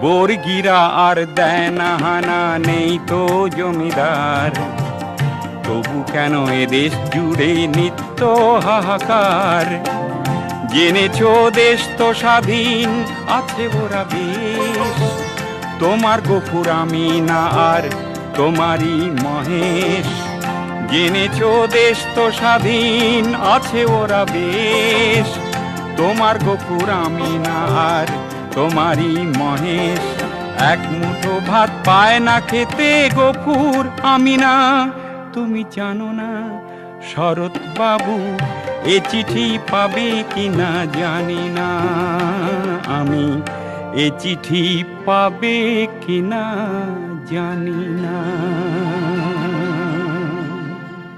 বর্গিরা আর দেয় না হানা, নেই তো জমিদার। তবু কেন এদেশ জুড়ে নিত্য হাহাকার? জেনেছো দেশ তো স্বাধীন, আছে ওরা বেশ। তোমার গফুর আমি না আর তোমারই মহেশ। জেনেছো দেশ তো স্বাধীন, আছে ওরা বেশ। তোমার গফুর আমি না আর তোমারই মহেশ। এক মুঠো ভাত পায় না খেতে গফুর আমি না। তুমি জানো না শরৎ বাবু এ চিঠি পাবে কিনা জানি না আমি। এ চিঠি পাবে কিনা জানি না।